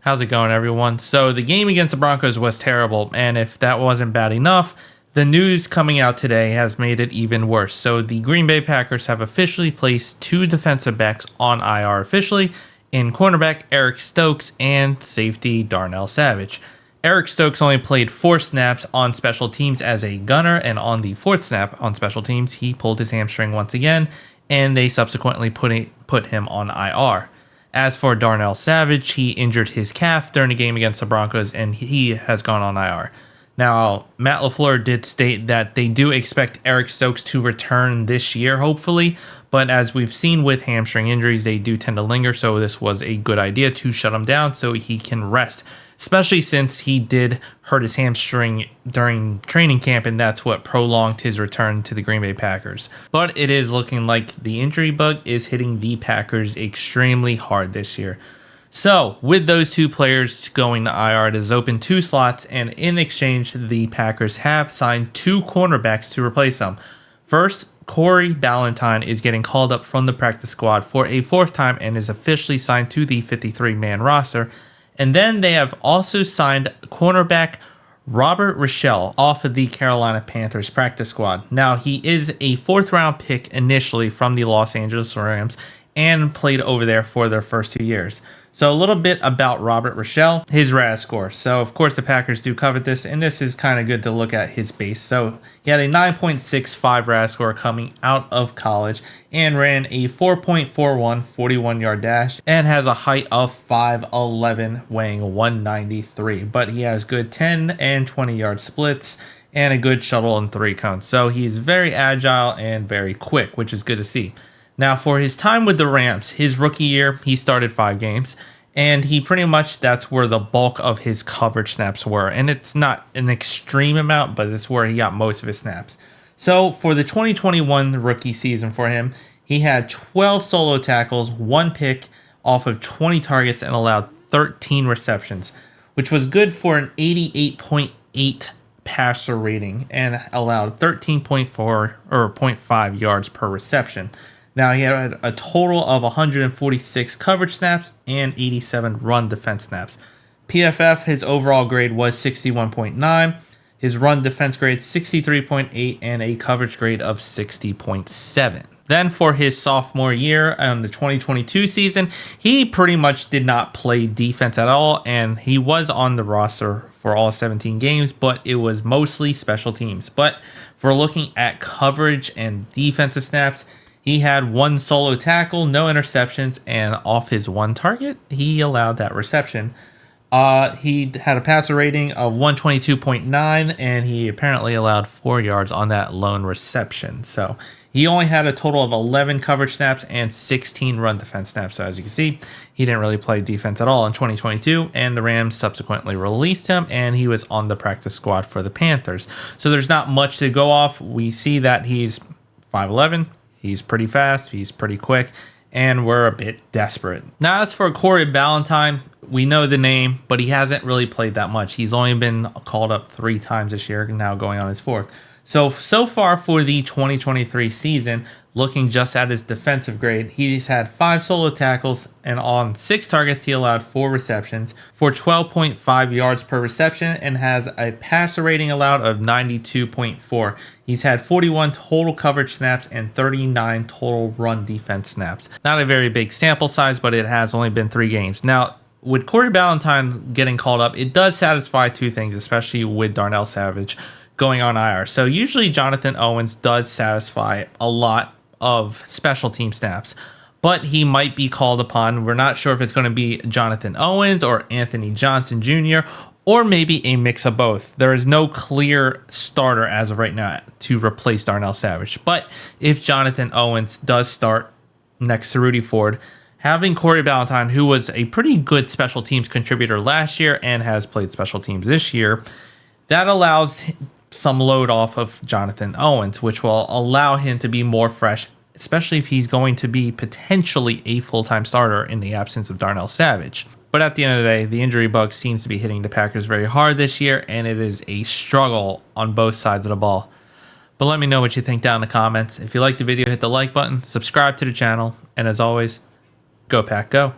How's it going, everyone? So the game against the Broncos was terrible, and if that wasn't bad enough, the news coming out today has made it even worse. So the Green Bay Packers have officially placed two defensive backs on IR officially in cornerback Eric Stokes and safety Darnell Savage. Eric Stokes only played 4 snaps on special teams as a gunner, and on the 4th snap on special teams, he pulled his hamstring once again, and they subsequently put him on IR. As for Darnell Savage, he injured his calf during the game against the Broncos, and he has gone on IR. Now, Matt LaFleur did state that they do expect Eric Stokes to return this year, hopefully, but as we've seen with hamstring injuries, they do tend to linger, so this was a good idea to shut him down so he can rest, especially since he did hurt his hamstring during training camp, and that's what prolonged his return to the Green Bay Packers. But it is looking like the injury bug is hitting the Packers extremely hard this year. So, with those two players going to IR, it has opened 2 slots, and in exchange, the Packers have signed 2 cornerbacks to replace them. First, Corey Ballantyne is getting called up from the practice squad for a 4th time and is officially signed to the 53-man roster. And then they have also signed cornerback Robert Rochelle off of the Carolina Panthers practice squad. Now, he is a 4th-round pick initially from the Los Angeles Rams and played over there for their first 2 years. So a little bit about Robert Rochelle, his RAS score. So, of course, the Packers do covet this, and this is kind of good to look at his base. So he had a 9.65 RAS score coming out of college and ran a 4.41 41-yard dash and has a height of 5'11", weighing 193. But he has good 10 and 20-yard splits and a good shuttle and 3 cones. So he's very agile and very quick, which is good to see. Now, for his time with the Rams, his rookie year, he started 5 games, and he pretty much, that's where the bulk of his coverage snaps were. And it's not an extreme amount, but it's where he got most of his snaps. So, for the 2021 rookie season for him, he had 12 solo tackles, 1 pick off of 20 targets, and allowed 13 receptions, which was good for an 88.8 passer rating and allowed 13.4 or 0.5 yards per reception. Now, he had a total of 146 coverage snaps and 87 run defense snaps. PFF, his overall grade was 61.9, his run defense grade 63.8, and a coverage grade of 60.7. Then for his sophomore year the 2022 season, he pretty much did not play defense at all, and he was on the roster for all 17 games, but it was mostly special teams. But if we're looking at coverage and defensive snaps, he had 1 solo tackle, no interceptions, and off his 1 target, he allowed that reception. He had a passer rating of 122.9, and he apparently allowed 4 yards on that lone reception. So he only had a total of 11 coverage snaps and 16 run defense snaps. So as you can see, he didn't really play defense at all in 2022, and the Rams subsequently released him, and he was on the practice squad for the Panthers. So there's not much to go off. We see that he's 5'11". He's pretty fast, he's pretty quick, and we're a bit desperate. Now, as for Corey Ballantyne, we know the name, but he hasn't really played that much. He's only been called up 3 times this year, now going on his 4th. So far for the 2023 season, looking just at his defensive grade, he's had 5 solo tackles, and on 6 targets, he allowed 4 receptions for 12.5 yards per reception and has a passer rating allowed of 92.4. He's had 41 total coverage snaps and 39 total run defense snaps. Not a very big sample size, but it has only been 3 games. Now, with Corey Ballantyne getting called up, it does satisfy 2 things, especially with Darnell Savage going on IR. So usually Jonathan Owens does satisfy a lot of special team snaps, but he might be called upon. We're not sure if it's going to be Jonathan Owens or Anthony Johnson Jr., or maybe a mix of both. There is no clear starter as of right now to replace Darnell Savage. But if Jonathan Owens does start next to Rudy Ford, having Corey Ballantyne, who was a pretty good special teams contributor last year and has played special teams this year, that allows some load off of Jonathan Owens, which will allow him to be more fresh, especially if he's going to be potentially a full-time starter in the absence of Darnell Savage. But at the end of the day, the injury bug seems to be hitting the Packers very hard this year, and it is a struggle on both sides of the ball. But let me know what you think down in the comments. If you liked the video, hit the like button, subscribe to the channel, and as always, go Pack Go.